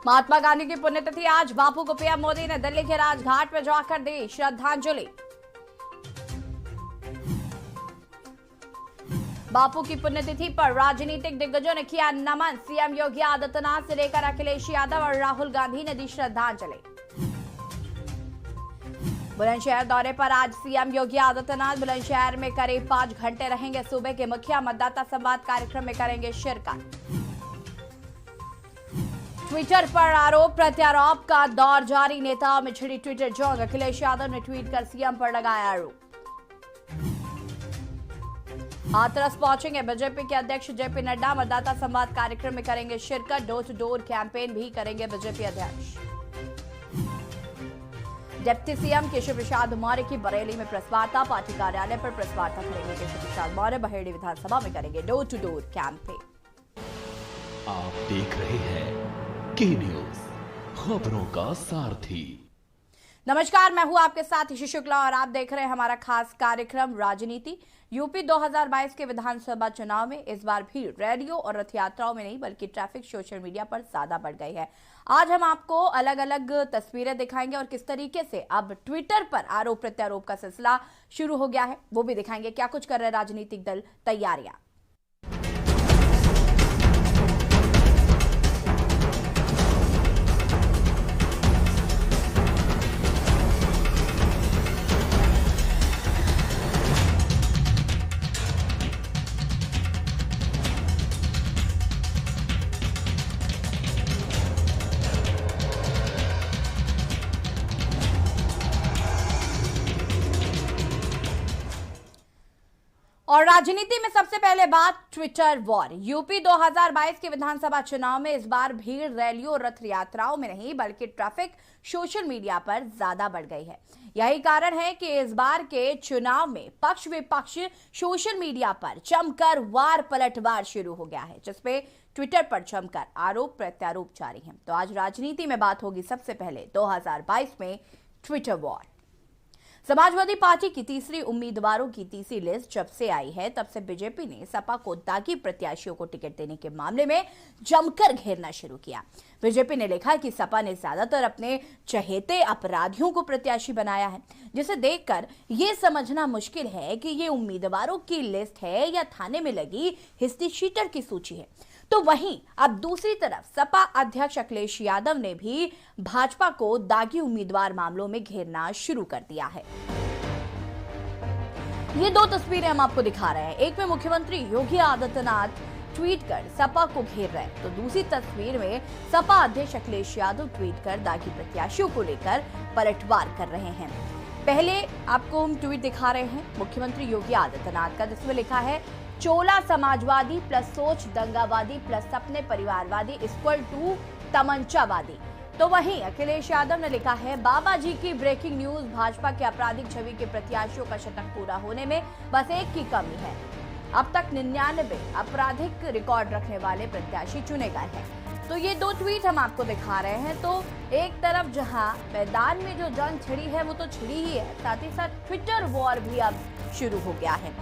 महात्मा गांधी की पुण्यतिथि आज। बापू को पीएम मोदी ने दिल्ली के राजघाट में जाकर दी श्रद्धांजलि। बापू की पुण्यतिथि पर राजनीतिक दिग्गजों ने किया नमन। सीएम योगी आदित्यनाथ से लेकर अखिलेश यादव और राहुल गांधी ने दी श्रद्धांजलि। बुलंदशहर दौरे पर आज सीएम योगी आदित्यनाथ बुलंदशहर में करीब 5 घंटे रहेंगे। सूबे के मुखिया मतदाता संवाद कार्यक्रम में करेंगे शिरकत। ट्विटर पर आरोप प्रत्यारोप का दौर जारी। नेताओं में छिड़ी ट्विटर जंग। अखिलेश यादव ने ट्वीट कर सीएम पर लगाया आरोप। हाथरस पहुंचेंगे बीजेपी के अध्यक्ष जेपी नड्डा। मतदाता संवाद कार्यक्रम में करेंगे शिरकत। डोर टू डोर कैंपेन भी करेंगे बीजेपी अध्यक्ष। डिप्टी सीएम केशव प्रसाद मौर्य की बरेली में प्रेस वार्ता। पार्टी कार्यालय पर प्रेस वार्ता करेंगे केशव प्रसाद मौर्य। बहेड़ी विधानसभा में करेंगे डोर टू डोर कैंपेन। आप देख रहे हैं के न्यूज, खबरों का सारथी। नमस्कार, मैं हूं आपके साथ ईशी शुक्ला और आप देख रहे हैं हमारा खास कार्यक्रम राजनीति। यूपी 2022 के विधानसभा चुनाव में इस बार भीड़ रैलियों और रथ यात्राओं में नहीं बल्कि ट्रैफिक सोशल मीडिया पर ज्यादा बढ़ गई है। आज हम आपको अलग अलग तस्वीरें दिखाएंगे और किस तरीके से अब ट्विटर पर आरोप प्रत्यारोप का सिलसिला शुरू हो गया है वो भी दिखाएंगे। क्या कुछ कर रहे राजनीतिक दल, तैयारियां। और राजनीति में सबसे पहले बात ट्विटर वॉर। यूपी 2022 के विधानसभा चुनाव में इस बार भीड़ रैलियों और रथ यात्राओं में नहीं बल्कि ट्रैफिक सोशल मीडिया पर ज्यादा बढ़ गई है। यही कारण है कि इस बार के चुनाव में पक्ष विपक्ष सोशल मीडिया पर जमकर वार पलटवार शुरू हो गया है, जिसपे ट्विटर पर जमकर आरोप प्रत्यारोप जारी है। तो आज राजनीति में बात होगी सबसे पहले 2022 में ट्विटर वॉर। समाजवादी पार्टी की तीसरी उम्मीदवारों की तीसरी लिस्ट जब से आई है तब से बीजेपी ने सपा को दागी प्रत्याशियों को टिकट देने के मामले में जमकर घेरना शुरू किया। बीजेपी ने लिखा कि सपा ने ज्यादातर अपने चहेते अपराधियों को प्रत्याशी बनाया है, जिसे देखकर यह समझना मुश्किल है कि ये उम्मीदवारों की लिस्ट है या थाने में लगी हिस्ट्री शीटर की सूची है। तो वहीं अब दूसरी तरफ सपा अध्यक्ष अखिलेश यादव ने भी भाजपा को दागी उम्मीदवार मामलों में घेरना शुरू कर दिया है। ये दो तस्वीरें हम आपको दिखा रहे हैं। एक में मुख्यमंत्री योगी आदित्यनाथ ट्वीट कर सपा को घेर रहे हैं, तो दूसरी तस्वीर में सपा अध्यक्ष अखिलेश यादव ट्वीट कर दागी प्रत्याशियों को लेकर पलटवार कर रहे हैं। पहले आपको हम ट्वीट दिखा रहे हैं मुख्यमंत्री योगी आदित्यनाथ का, जिसमें लिखा है चोला समाजवादी प्लस सोच दंगावादी प्लस सपने परिवारवादी इक्वल टू तमंचावादी। तो वहीं अखिलेश यादव ने लिखा है बाबा जी की ब्रेकिंग न्यूज, भाजपा के आपराधिक छवि के प्रत्याशियों का शतक पूरा होने में बस एक की कमी है। अब तक 99 आपराधिक रिकॉर्ड रखने वाले प्रत्याशी चुने गए हैं। तो ये दो ट्वीट हम आपको दिखा रहे हैं। तो एक तरफ जहां मैदान में जो जंग छिड़ी है वो तो छिड़ी ही है, साथ ही साथ ट्विटर वॉर भी अब शुरू हो गया है।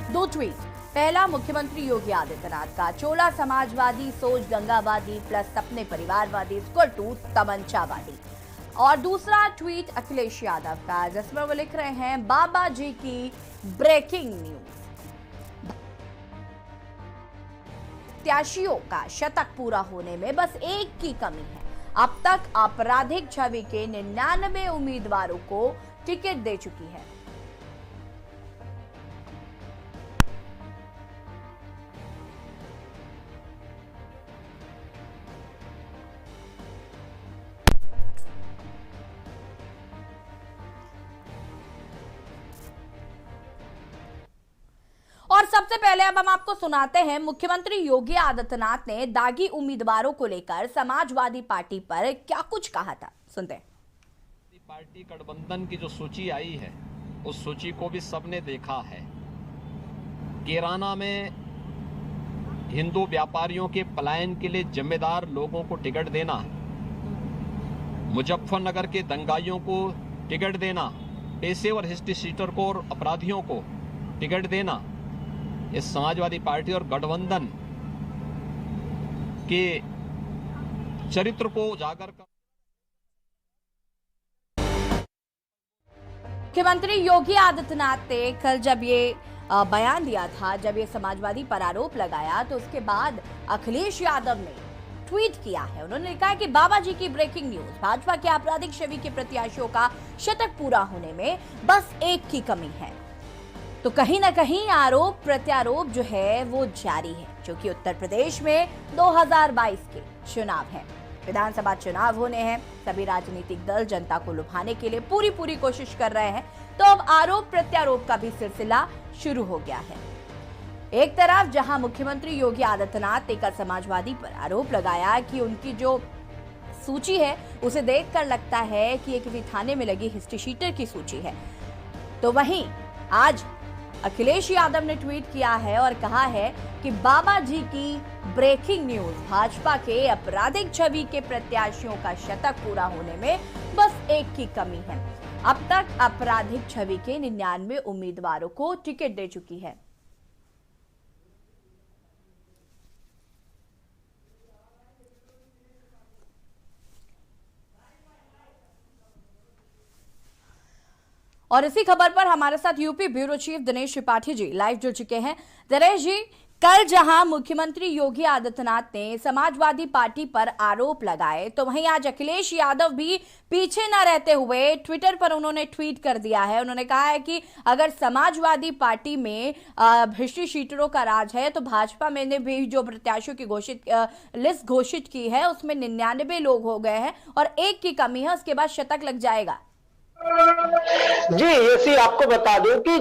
दो ट्वीट। पहला मुख्यमंत्री योगी आदित्यनाथ का, चोला समाजवादी सोच दंगावादी प्लस सपने परिवारवादी इक्वल टू तमंचावादी। और दूसरा ट्वीट अखिलेश यादव का, जिसमें वो लिख रहे हैं बाबा जी की ब्रेकिंग न्यूज, प्रत्याशियों का शतक पूरा होने में बस एक की कमी है। अब तक आपराधिक छवि के 99 उम्मीदवारों को टिकट दे चुकी है। और सबसे पहले अब हम आपको सुनाते हैं मुख्यमंत्री योगी आदित्यनाथ ने दागी उम्मीदवारों को लेकर समाजवादी पार्टी पर क्या कुछ कहा था। सुनते हैं। पार्टी गठबंधन की जो सूची आई है उस सूची को भी सबने देखा है। कैराना में हिंदू व्यापारियों के पलायन के लिए जिम्मेदार लोगों को टिकट देना, मुजफ्फरनगर के दंगाइयों को टिकट देना, पेशेवर हिस्ट्री शीटर को और अपराधियों को टिकट देना, इस समाजवादी पार्टी और गठबंधन के चरित्र को उजागर कर। मुख्यमंत्री योगी आदित्यनाथ ने कल जब ये बयान दिया था, जब ये समाजवादी पर आरोप लगाया, तो उसके बाद अखिलेश यादव ने ट्वीट किया है। उन्होंने कहा कि बाबा जी की ब्रेकिंग न्यूज, भाजपा के आपराधिक छवि के प्रत्याशियों का शतक पूरा होने में बस एक की कमी है। तो कहीं ना कहीं आरोप प्रत्यारोप जो है वो जारी है, क्योंकि उत्तर प्रदेश में 2022 के चुनाव हैं, विधानसभा चुनाव होने हैं। सभी राजनीतिक दल जनता को लुभाने के लिए पूरी कोशिश कर रहे हैं। तो अब आरोप प्रत्यारोप का भी सिलसिला शुरू हो गया है। एक तरफ जहां मुख्यमंत्री योगी आदित्यनाथ ने कल समाजवादी पर आरोप लगाया कि उनकी जो सूची है उसे देखकर लगता है कि ये किसी थाने में लगी हिस्ट्री शीटर की सूची है, तो वहीं आज अखिलेश यादव ने ट्वीट किया है और कहा है कि बाबा जी की ब्रेकिंग न्यूज, भाजपा के आपराधिक छवि के प्रत्याशियों का शतक पूरा होने में बस एक की कमी है। अब तक आपराधिक छवि के 99 उम्मीदवारों को टिकट दे चुकी है। और इसी खबर पर हमारे साथ UP bureau chief Dinesh Tripathi ji live जुड़ चुके हैं। दिनेश जी, कल जहां मुख्यमंत्री योगी आदित्यनाथ ने समाजवादी पार्टी पर आरोप लगाए, तो वहीं आज अखिलेश यादव भी पीछे न रहते हुए ट्विटर पर उन्होंने ट्वीट कर दिया है। उन्होंने कहा है कि अगर समाजवादी पार्टी में हिस्ट्री शीटरों का राज है, तो भाजपा में ने भी जो प्रत्याशियों की लिस्ट घोषित की है उसमें 99 लोग हो गए हैं और एक की कमी है, उसके बाद शतक लग जाएगा। जी ऐसी आपको बता दूं कि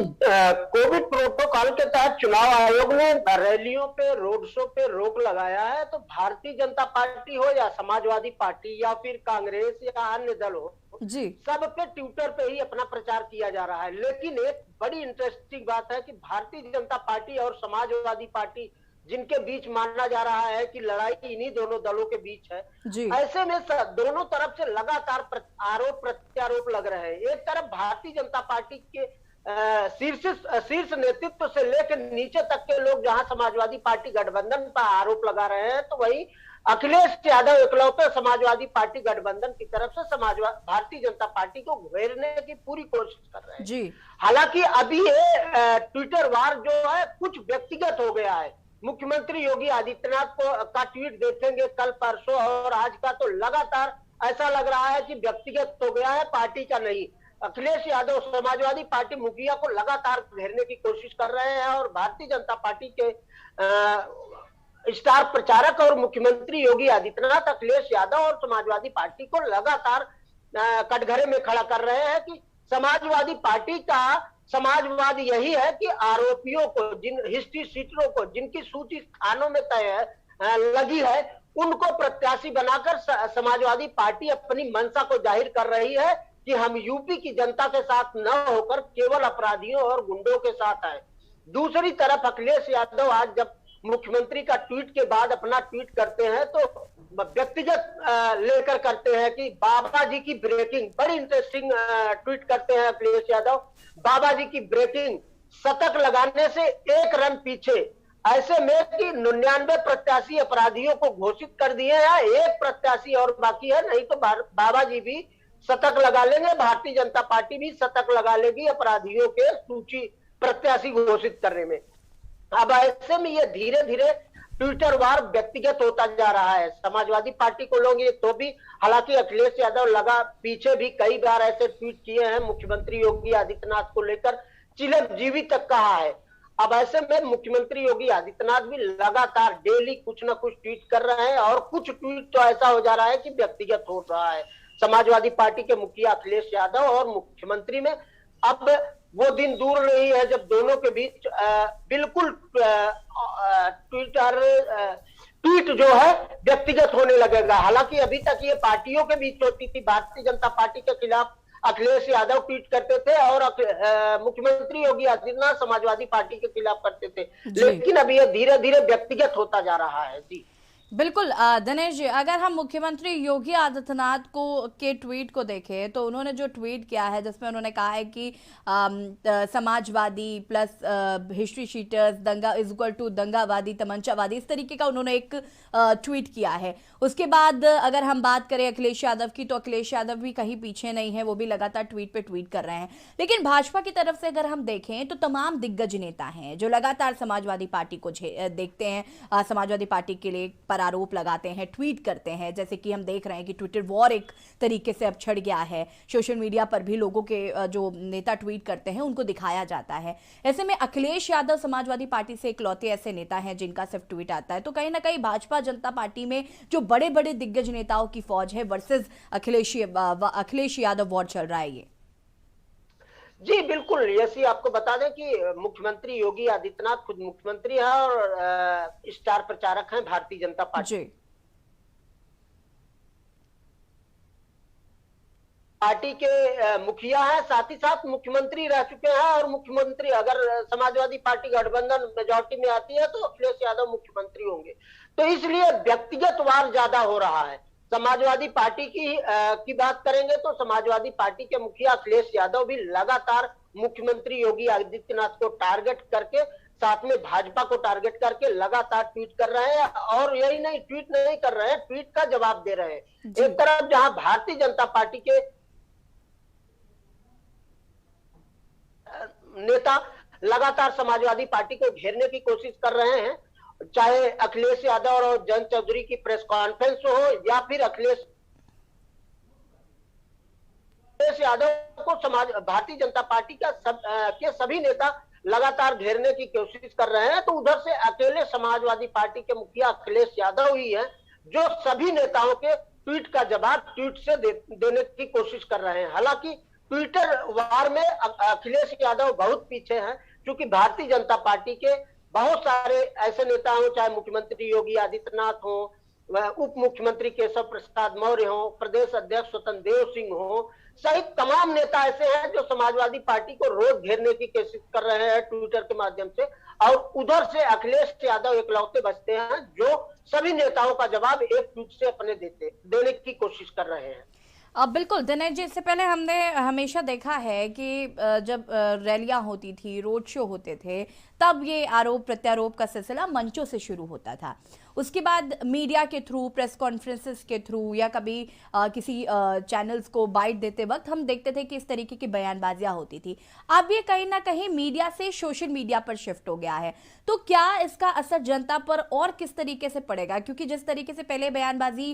कोविड प्रोटोकॉल के तहत चुनाव आयोग ने रैलियों पे, रोड शो पे रोक लगाया है। तो भारतीय जनता पार्टी हो या समाजवादी पार्टी या फिर कांग्रेस या अन्य दल हो जी, सब पे ट्विटर पे ही अपना प्रचार किया जा रहा है। लेकिन एक बड़ी इंटरेस्टिंग बात है कि भारतीय जनता पार्टी और समाजवादी पार्टी, जिनके बीच माना जा रहा है कि लड़ाई इन्हीं दोनों दलों के बीच है, ऐसे में दोनों तरफ से लगातार आरोप प्रत्यारोप लग रहे हैं। एक तरफ भारतीय जनता पार्टी के शीर्ष नेतृत्व से लेकर नीचे तक के लोग जहां समाजवादी पार्टी गठबंधन पर आरोप लगा रहे हैं, तो वही अखिलेश यादव इकलौते समाजवादी पार्टी गठबंधन की तरफ से भारतीय जनता पार्टी को घेरने की पूरी कोशिश कर रहे हैं जी। हालांकि अभी ये ट्विटर वार जो है कुछ व्यक्तिगत हो गया है। मुख्यमंत्री योगी आदित्यनाथ का ट्वीट देखेंगे कल परसों और आज का, तो लगातार ऐसा लग रहा है कि व्यक्तिगत हो गया है, पार्टी का नहीं। अखिलेश यादव समाजवादी पार्टी मुखिया को लगातार घेरने की कोशिश कर रहे हैं और भारतीय जनता पार्टी के स्टार प्रचारक और मुख्यमंत्री योगी आदित्यनाथ अखिलेश यादव और समाजवादी पार्टी को लगातार कटघरे में खड़ा कर रहे हैं कि समाजवादी पार्टी का समाजवाद यही है कि आरोपियों को, जिन हिस्ट्री शीटरों को, जिनकी सूची थानों में तय लगी है, उनको प्रत्याशी बनाकर समाजवादी पार्टी अपनी मंशा को जाहिर कर रही है कि हम यूपी की जनता के साथ न होकर केवल अपराधियों और गुंडों के साथ आए। दूसरी तरफ अखिलेश यादव आज जब मुख्यमंत्री का ट्वीट के बाद अपना ट्वीट करते हैं तो व्यक्तिगत लेकर करते हैं कि बाबा जी की ब्रेकिंग, बड़ी इंटरेस्टिंग ट्वीट करते हैं अखिलेश यादव, बाबा जी की ब्रेकिंग, शतक लगाने से एक रन पीछे। ऐसे में कि 99 प्रत्याशी अपराधियों को घोषित कर दिए हैं, एक प्रत्याशी और बाकी है, नहीं तो बाबा जी भी शतक लगा लेंगे, भारतीय जनता पार्टी भी शतक लगा लेगी अपराधियों के सूची प्रत्याशी घोषित करने में। अब ऐसे में ये धीरे धीरे ट्विटर वार व्यक्तिगत होता जा रहा है। समाजवादी पार्टी को लोग ये तो भी, हालांकि अखिलेश यादव लगा पीछे भी कई बार ऐसे ट्वीट किए हैं मुख्यमंत्री योगी आदित्यनाथ को लेकर, चिरंजीवी तक कहा है। अब ऐसे में मुख्यमंत्री योगी आदित्यनाथ भी लगातार डेली कुछ ना कुछ ट्वीट कर रहे हैं और कुछ ट्वीट तो ऐसा हो जा रहा है कि व्यक्तिगत हो रहा है समाजवादी पार्टी के मुखिया अखिलेश यादव और मुख्यमंत्री में। अब वो दिन दूर नहीं है जब दोनों के बीच बिल्कुल ट्वीट जो है व्यक्तिगत होने लगेगा। हालांकि अभी तक ये पार्टियों के बीच होती थी, भारतीय जनता पार्टी के खिलाफ अखिलेश यादव ट्वीट करते थे और मुख्यमंत्री योगी आदित्यनाथ समाजवादी पार्टी के खिलाफ करते थे, लेकिन अब ये धीरे धीरे व्यक्तिगत होता जा रहा है। जी बिल्कुल दिनेश जी, अगर हम मुख्यमंत्री योगी आदित्यनाथ को के ट्वीट को देखें तो उन्होंने जो ट्वीट किया है जिसमें उन्होंने कहा है कि समाजवादी प्लस हिस्ट्री शीटर्स दंगा इज इक्वल टू दंगावादी तमंचावादी, इस तरीके का उन्होंने एक ट्वीट किया है। उसके बाद अगर हम बात करें अखिलेश यादव की, तो अखिलेश यादव भी कहीं पीछे नहीं है, वो भी लगातार ट्वीट पे ट्वीट कर रहे हैं। लेकिन भाजपा की तरफ से अगर हम देखें तो तमाम दिग्गज नेता हैं जो लगातार समाजवादी पार्टी को देखते हैं, समाजवादी पार्टी के लिए आरोप लगाते हैं, ट्वीट करते हैं, जैसे कि हम देख रहे हैं कि ट्विटर वॉर एक तरीके से अब छिड़ गया है। सोशल मीडिया पर भी लोगों के जो नेता ट्वीट करते हैं उनको दिखाया जाता है। ऐसे में अखिलेश यादव समाजवादी पार्टी से इकलौते ऐसे नेता हैं जिनका सिर्फ ट्वीट आता है, तो कहीं ना कहीं भाजपा जनता पार्टी में जो बड़े बड़े दिग्गज नेताओं की फौज है वर्सेस अखिलेश यादव वॉर चल रहा है ये। जी बिल्कुल, यसी आपको बता दें कि मुख्यमंत्री योगी आदित्यनाथ खुद मुख्यमंत्री है और स्टार प्रचारक हैं भारतीय जनता पार्टी के मुखिया हैं, साथ ही साथ मुख्यमंत्री रह चुके हैं। और मुख्यमंत्री अगर समाजवादी पार्टी गठबंधन मेजॉरिटी में आती है तो अखिलेश यादव मुख्यमंत्री होंगे, तो इसलिए व्यक्तिगत वार ज्यादा हो रहा है। समाजवादी पार्टी की बात करेंगे तो समाजवादी पार्टी के मुखिया अखिलेश यादव भी लगातार मुख्यमंत्री योगी आदित्यनाथ को टारगेट करके, साथ में भाजपा को टारगेट करके लगातार ट्वीट कर रहे हैं। और यही नहीं, ट्वीट नहीं कर रहे हैं, ट्वीट का जवाब दे रहे हैं। एक तरफ जहां भारतीय जनता पार्टी के नेता लगातार समाजवादी पार्टी को घेरने की कोशिश कर रहे हैं, चाहे अखिलेश यादव और जयंत चौधरी की प्रेस कॉन्फ्रेंस हो या फिर अखिलेश यादव को भारतीय जनता पार्टी के सभी नेता लगातार घेरने की कोशिश कर रहे हैं, तो उधर से अकेले समाजवादी पार्टी के मुखिया अखिलेश यादव ही है जो सभी नेताओं के ट्वीट का जवाब ट्वीट से देने की कोशिश कर रहे हैं। हालांकि ट्विटर वार में अखिलेश यादव बहुत पीछे हैं, क्योंकि भारतीय जनता पार्टी के बहुत सारे ऐसे नेता हो, चाहे मुख्यमंत्री योगी आदित्यनाथ हो, उप मुख्यमंत्री केशव प्रसाद मौर्य हो, प्रदेश अध्यक्ष स्वतंत्र देव सिंह हो, सहित तमाम नेता ऐसे हैं जो समाजवादी पार्टी को रोज घेरने की कोशिश कर रहे हैं ट्विटर के माध्यम से। और उधर से अखिलेश यादव इकलौते बचते हैं जो सभी नेताओं का जवाब एक ट्वीट से अपने देने की कोशिश कर रहे हैं। अब बिल्कुल दिनेश जी, इससे पहले हमने हमेशा देखा है कि जब रैलियां होती थी, रोड शो होते थे, तब ये आरोप प्रत्यारोप का सिलसिला मंचों से शुरू होता था। उसके बाद मीडिया के थ्रू, प्रेस कॉन्फ्रेंसेस के थ्रू या कभी किसी चैनल्स को बाइट देते वक्त हम देखते थे कि इस तरीके की बयानबाजियां होती थी। अब ये कहीं ना कहीं मीडिया से सोशल मीडिया पर शिफ्ट हो गया है, तो क्या इसका असर जनता पर और किस तरीके से पड़ेगा? क्योंकि जिस तरीके से पहले बयानबाजी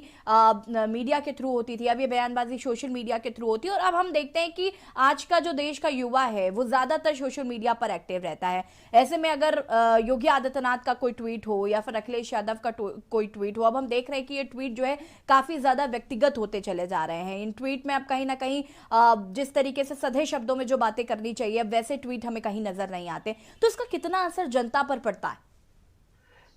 मीडिया के थ्रू होती थी, अब ये बयानबाजी सोशल मीडिया के थ्रू होती है, और अब हम देखते हैं कि आज का जो देश का युवा है वो ज्यादातर सोशल मीडिया पर एक्टिव रहता है। ऐसे में अगर योगी आदित्यनाथ का कोई ट्वीट हो या फिर अखिलेश यादव का कोई ट्वीट हो, अब हम देख रहे हैं कि ये ट्वीट जो है काफी ज्यादा व्यक्तिगत होते चले जा रहे हैं। इन ट्वीट में अब कहीं ना कहीं जिस तरीके से सधे शब्दों में जो बातें करनी चाहिए वैसे ट्वीट हमें कहीं नजर नहीं आते, तो इसका कितना असर जनता पर पड़ता है?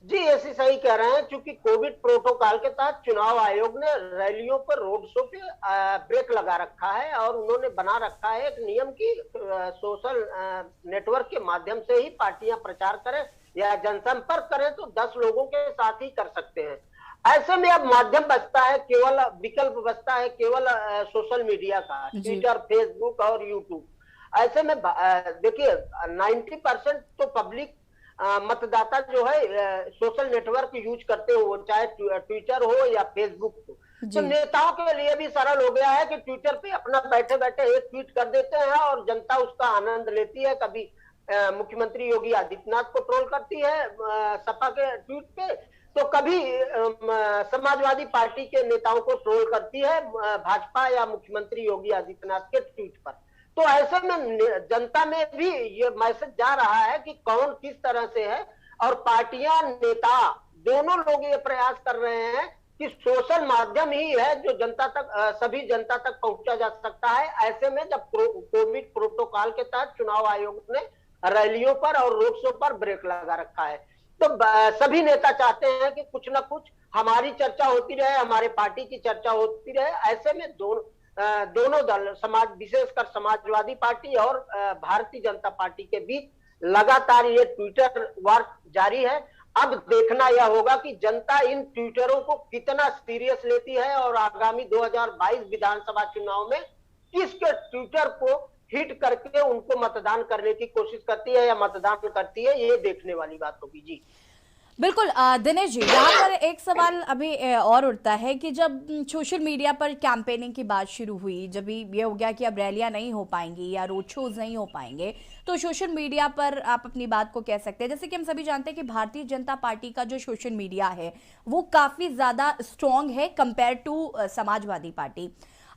जी ऐसे सही कह रहे हैं, क्योंकि कोविड प्रोटोकॉल के तहत चुनाव आयोग ने रैलियों पर, रोड शो पे ब्रेक लगा रखा है और उन्होंने बना रखा है एक नियम की सोशल नेटवर्क के माध्यम से ही पार्टियां प्रचार करें या जनसंपर्क करें तो 10 लोगों के साथ ही कर सकते हैं। ऐसे में अब माध्यम बचता है, केवल विकल्प बचता है केवल सोशल मीडिया का, ट्विटर, फेसबुक और यूट्यूब। ऐसे में देखिए 90% तो पब्लिक मतदाता जो है सोशल नेटवर्क यूज करते हो, चाहे ट्विटर हो या फेसबुक हो। तो नेताओं के लिए भी सरल हो गया है कि ट्विटर पे अपना बैठे बैठे एक ट्वीट कर देते हैं और जनता उसका आनंद लेती है। कभी मुख्यमंत्री योगी आदित्यनाथ को ट्रोल करती है सपा के ट्वीट पे, तो कभी समाजवादी पार्टी के नेताओं को ट्रोल करती है भाजपा या मुख्यमंत्री योगी आदित्यनाथ के ट्वीट पर। तो ऐसे में जनता में भी ये मैसेज जा रहा है कि कौन किस तरह से है, और पार्टियां, नेता दोनों लोग ये प्रयास कर रहे हैं कि सोशल माध्यम ही है जो जनता तक, सभी जनता तक पहुंचा जा सकता है। ऐसे में जब कोविड प्रोटोकॉल के तहत चुनाव आयोग ने रैलियों पर और रोड शो पर ब्रेक लगा रखा है, तो सभी नेता चाहते हैं कि कुछ ना कुछ हमारी चर्चा होती रहे, हमारे पार्टी की चर्चा होती रहे। ऐसे में दोनों दोनों दल विशेषकर समाजवादी पार्टी और भारतीय जनता पार्टी के बीच लगातार ये ट्विटर वार जारी है। अब देखना यह होगा कि जनता इन ट्विटरों को कितना सीरियस लेती है और आगामी 2022 विधानसभा चुनाव में किसके ट्विटर को हिट करके उनको मतदान करने की कोशिश करती है या मतदान करती है, ये देखने वाली बात होगी। जी बिल्कुल दिनेश जी, यहाँ पर एक सवाल अभी और उठता है कि जब सोशल मीडिया पर कैंपेनिंग की बात शुरू हुई, जब ये हो गया कि अब रैलियां नहीं हो पाएंगी या रोड शोज नहीं हो पाएंगे, तो सोशल मीडिया पर आप अपनी बात को कह सकते हैं। जैसे कि हम सभी जानते हैं कि भारतीय जनता पार्टी का जो सोशल मीडिया है वो काफी ज्यादा स्ट्रॉन्ग है कंपेयर टू समाजवादी पार्टी।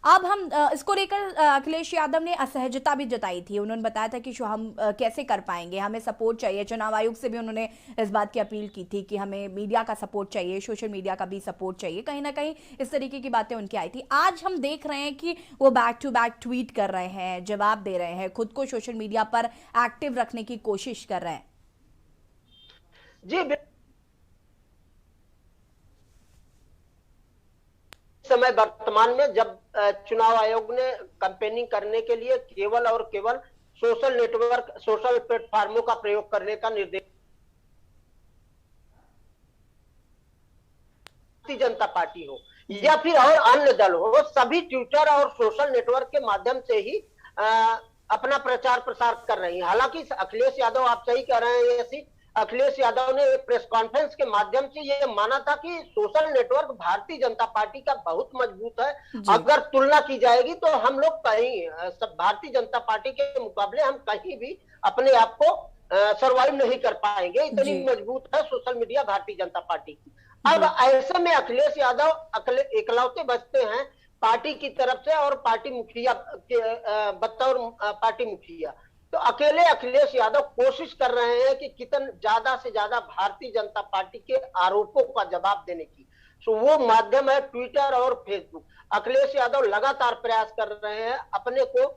अब हम इसको लेकर अखिलेश यादव ने असहजता भी जताई थी। उन्होंने बताया था कि हम कैसे कर पाएंगे, हमें सपोर्ट चाहिए। चुनाव आयोग से भी उन्होंने इस बात की अपील की थी कि हमें मीडिया का सपोर्ट चाहिए, सोशल मीडिया का भी सपोर्ट चाहिए। कहीं ना कहीं इस तरीके की बातें उनकी आई थी। आज हम देख रहे हैं कि वो बैक टू बैक ट्वीट कर रहे हैं, जवाब दे रहे हैं, खुद को सोशल मीडिया पर एक्टिव रखने की कोशिश कर रहे हैं। जी समय वर्तमान में जब चुनाव आयोग ने कैंपेनिंग करने के लिए केवल और केवल सोशल नेटवर्क, सोशल प्लेटफॉर्मों का प्रयोग करने का निर्देश भारतीय जनता पार्टी हो या फिर और अन्य दल हो, सभी ट्विटर और सोशल नेटवर्क के माध्यम से ही अपना प्रचार प्रसार कर रही है। हालांकि अखिलेश यादव, आप सही कह रहे हैं, ऐसी अखिलेश यादव ने एक प्रेस कॉन्फ्रेंस के माध्यम से ये माना था कि social network Bharatiya Janata party का बहुत मजबूत है। अगर तुलना की जाएगी तो हम लोग कहीं भारतीय जनता पार्टी के मुकाबले हम कहीं भी अपने आप को सरवाइव नहीं कर पाएंगे, इतनी मजबूत है social media Bharatiya Janata party की। अब ऐसे में अखिलेश यादव इकलौते बचते हैं पार्टी की तरफ से और पार्टी मुखिया बतौर पार्टी मुखिया। तो अकेले अखिलेश यादव कोशिश कर रहे हैं कि कितना ज्यादा से ज्यादा भारतीय जनता पार्टी के आरोपों का जवाब देने की। तो वो माध्यम है ट्विटर और फेसबुक। अखिलेश यादव लगातार प्रयास कर रहे हैं, अपने को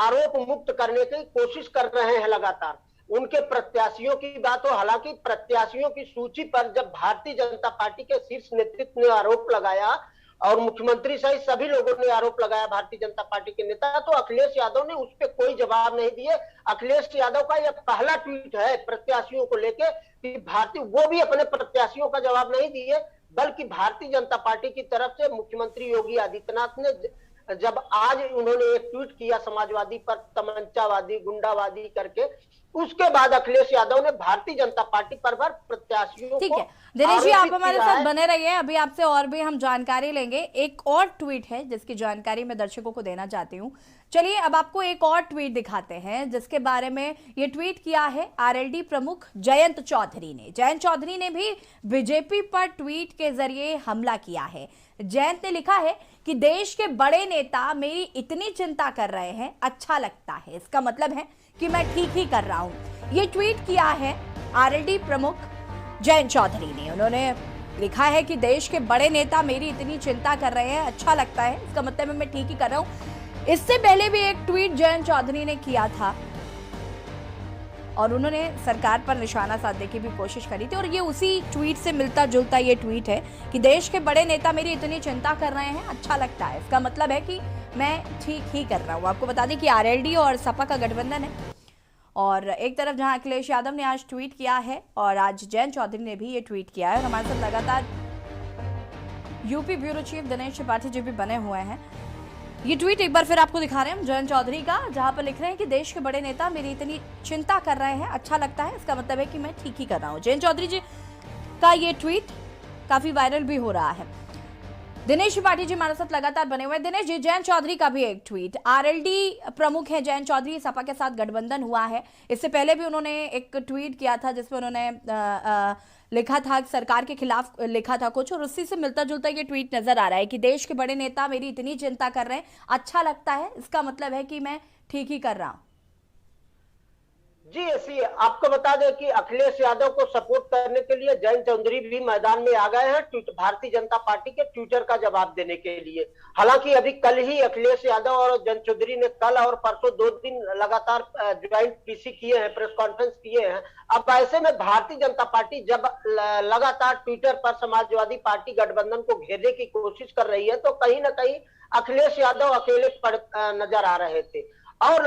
आरोप मुक्त करने की कोशिश कर रहे हैं लगातार। उनके प्रत्याशियों की बात हो, हालांकि प्रत्याशियों की सूची पर जब भारतीय जनता पार्टी के शीर्ष नेतृत्व ने आरोप लगाया और मुख्यमंत्री सहित सभी लोगों ने आरोप लगाया भारतीय जनता पार्टी के नेता, तो अखिलेश यादव ने उस पर कोई जवाब नहीं दिए। अखिलेश यादव का यह पहला ट्वीट है प्रत्याशियों को लेकर कि वो भी अपने प्रत्याशियों का जवाब नहीं दिए, बल्कि भारतीय जनता पार्टी की तरफ से मुख्यमंत्री योगी आदित्यनाथ ने जब आज उन्होंने एक ट्वीट किया समाजवादी पर तमंचावादी, गुंडावादी करके, उसके बाद अखिलेश यादव ने भारतीय जनता पार्टी पर प्रत्याशियों ठीक है दिनेश जी, आप हमारे साथ बने रहिए, अभी आपसे और भी हम जानकारी लेंगे। एक और ट्वीट है जिसकी जानकारी मैं दर्शकों को देना चाहती हूँ। चलिए अब आपको एक और ट्वीट दिखाते हैं जिसके बारे में ये ट्वीट किया है आरएलडी प्रमुख जयंत चौधरी ने। जयंत चौधरी ने भी बीजेपी पर ट्वीट के जरिए हमला किया है। जयंत ने लिखा है कि देश के बड़े नेता मेरी इतनी चिंता कर रहे हैं, अच्छा लगता है, इसका मतलब है कि मैं ठीक ही कर रहा हूं। ये ट्वीट किया है आरएलडी प्रमुख जयंत चौधरी ने। उन्होंने लिखा है कि देश के बड़े नेता मेरी इतनी चिंता कर रहे हैं, अच्छा लगता है, इसका मतलब है मैं ठीक ही कर रहा हूं। इससे पहले भी एक ट्वीट जयंत चौधरी ने किया था और उन्होंने सरकार पर निशाना साधने की भी कोशिश करी थी और ये उसी ट्वीट से मिलता जुलता ये ट्वीट है कि देश के बड़े नेता मेरी इतनी चिंता कर रहे हैं, अच्छा लगता है, इसका मतलब है कि मैं ठीक ही कर रहा हूँ। आपको बता दें कि आरएलडी और सपा का गठबंधन है और एक तरफ जहां अखिलेश यादव ने आज ट्वीट किया है और आज जयंत चौधरी ने भी ये ट्वीट किया है और हमारे साथ लगातार UP bureau chief Dinesh Tripathi ji भी बने हुए हैं। ये ट्वीट एक बार फिर आपको दिखा रहे हैं हम जयंत चौधरी का, जहां पर लिख रहे हैं कि देश के बड़े नेता मेरी इतनी चिंता कर रहे हैं, अच्छा लगता है, इसका मतलब है कि मैं ठीक ही कर रहा हूं। जयंत चौधरी जी का ये ट्वीट काफी वायरल भी हो रहा है। दिनेश त्रिपाठी जी हमारे साथ लगातार बने हुए हैं। दिनेश जी, जयंत चौधरी का भी एक ट्वीट, आरएलडी प्रमुख है जयंत चौधरी, सपा के साथ गठबंधन हुआ है। इससे पहले भी उन्होंने एक ट्वीट किया था जिसमें उन्होंने लिखा था सरकार के खिलाफ लिखा था कुछ और उसी से मिलता जुलता ये ट्वीट नजर आ रहा है कि देश के बड़े नेता मेरी इतनी चिंता कर रहे हैं, अच्छा लगता है, इसका मतलब है कि मैं ठीक ही कर रहा हूं। जी ऐसी आपको बता दें कि अखिलेश यादव को सपोर्ट करने के लिए जयंत चौधरी भी मैदान में आ गए हैं भारतीय जनता पार्टी के ट्विटर का जवाब देने के लिए। हालांकि अभी कल ही अखिलेश यादव और जयंत चौधरी ने कल और परसों 2 दिन लगातार ज्वाइंट पीसी किए हैं, प्रेस कॉन्फ्रेंस किए हैं। अब ऐसे में भारतीय जनता पार्टी जब लगातार ट्विटर पर समाजवादी पार्टी गठबंधन को घेरने की कोशिश कर रही है तो कहीं ना कहीं अखिलेश यादव अकेले नजर आ रहे थे और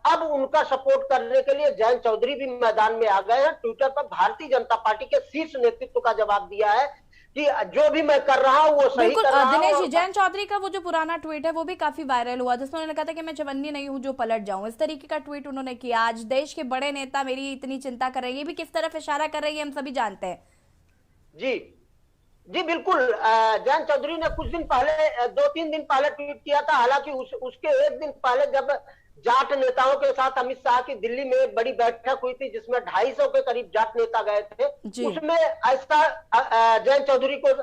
अब उनका सपोर्ट करने के लिए जयंत चौधरी भी मैदान में आ गए हैं। ट्विटर पर भारतीय जनता पार्टी के शीर्ष नेतृत्व का जवाब दिया है कि जो भी मैं कर रहा हूं वो सही कर रहा हूं। दिनेश जी, जयंत चौधरी का वो जो पुराना ट्वीट है वो भी काफी वायरल हुआ, जिसमें उन्होंने कहा था कि मैं चवन्नी नहीं हूं जो पलट जाऊं, इस तरीके का ट्वीट उन्होंने किया। आज देश के बड़े नेता मेरी इतनी चिंता कर रहे हैं, ये भी किस तरफ इशारा कर रही है हम सभी जानते हैं। जी जी बिल्कुल, जयंत चौधरी ने कुछ दिन पहले 2-3 दिन पहले ट्वीट किया था। हालांकि उसके एक दिन पहले जब जाट नेताओं के साथ अमित शाह की दिल्ली में बड़ी बैठक हुई थी जिसमें 250 के करीब जाट नेता गए थे, उसमें ऐसा जयंत चौधरी को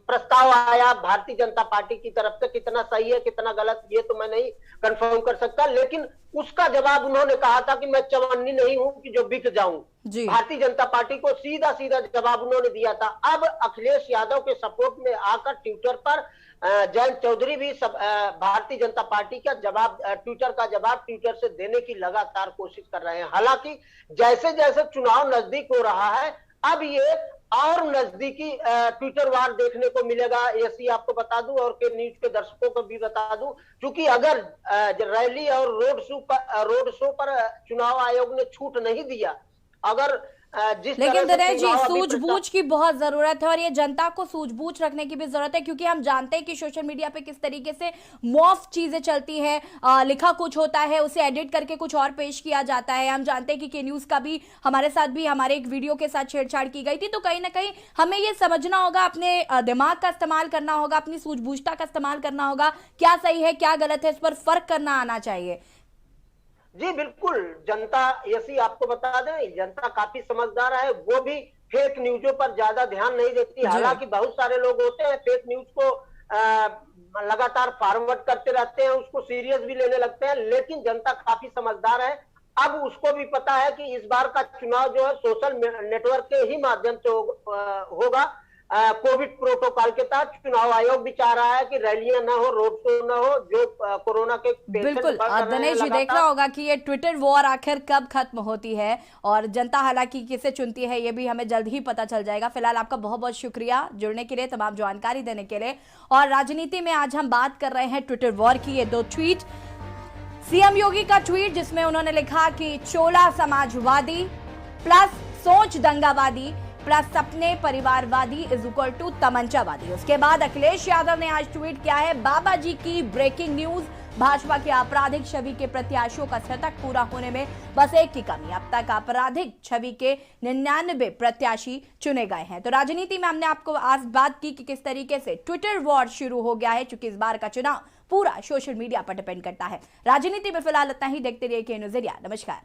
प्रस्ताव आया भारतीय जनता पार्टी की तरफ से। कितना सही है कितना गलत ये तो मैं नहीं कंफर्म कर सकता, लेकिन उसका जवाब उन्होंने कहा था कि मैं चवन्नी नहीं हूं कि जो बिक जाऊं। भारतीय जनता पार्टी को सीधा सीधा जवाब उन्होंने दिया था। अब अखिलेश यादव के सपोर्ट में आकर ट्विटर पर जयंत चौधरी भी भारतीय जनता पार्टी का जवाब ट्विटर से देने की लगातार कोशिश कर रहे हैं। हालांकि जैसे जैसे चुनाव नजदीक हो रहा है अब ये और नजदीकी ट्विटर वार देखने को मिलेगा। ऐसी आपको बता दूं और के न्यूज के दर्शकों को भी बता दूं, क्योंकि अगर रैली और रोड शो पर चुनाव आयोग ने छूट नहीं दिया, अगर लेकिन दिनेश जी सूझबूझ की बहुत जरूरत है और ये जनता को सूझबूझ रखने की भी जरूरत है, क्योंकि हम जानते हैं कि सोशल मीडिया पे किस तरीके से मॉफ चीजें चलती हैं, लिखा कुछ होता है उसे एडिट करके कुछ और पेश किया जाता है। हम जानते हैं कि के न्यूज का भी हमारे साथ भी हमारे एक वीडियो के साथ छेड़छाड़ की गई थी, तो कहीं ना कहीं हमें ये समझना होगा, अपने दिमाग का इस्तेमाल करना होगा, अपनी सूझबूझता का इस्तेमाल करना होगा, क्या सही है क्या गलत है इस पर फर्क करना आना चाहिए। जी बिल्कुल, जनता ऐसी आपको बता दें जनता काफी समझदार है, वो भी फेक न्यूजों पर ज्यादा ध्यान नहीं देती। हालांकि बहुत सारे लोग होते हैं फेक न्यूज को लगातार फॉरवर्ड करते रहते हैं, उसको सीरियस भी लेने लगते हैं, लेकिन जनता काफी समझदार है। अब उसको भी पता है कि इस बार का चुनाव जो है सोशल नेटवर्क के ही माध्यम से होगा। कोविड प्रोटोकॉल के तहत चुनाव आयोग भी चाह रहा है कि रैलियां ना हो, रोड शो ना हो, जो कोरोना के बिल्कुल। दिनेश जी देखना होगा कि ये ट्विटर वॉर आखिर कब खत्म होती है और जनता हालांकि किसे चुनती है ये भी हमें जल्द ही पता चल जाएगा। फिलहाल आपका बहुत बहुत शुक्रिया जुड़ने के लिए, तमाम जानकारी देने के लिए। और राजनीति में आज हम बात कर रहे हैं ट्विटर वॉर की। ये 2 ट्वीट, सीएम योगी का ट्वीट जिसमें उन्होंने लिखा कि चोला समाजवादी प्लस सोच दंगावादी प्लस सपने परिवारवादी इज इक्वल टू तमंचावादी। उसके बाद अखिलेश यादव ने आज ट्वीट किया है, बाबा जी की ब्रेकिंग न्यूज, भाजपा के आपराधिक छवि के प्रत्याशियों का शतक पूरा होने में बस एक की कमी, अब तक आपराधिक छवि के 99 प्रत्याशी चुने गए हैं। तो राजनीति में हमने आपको आज बात की कि किस तरीके से ट्विटर वॉर शुरू हो गया है, चूंकि इस बार का चुनाव पूरा सोशल मीडिया पर डिपेंड करता है। राजनीति में फिलहाल इतना ही, देखते रहिए के न्यूज़ इंडिया। नमस्कार।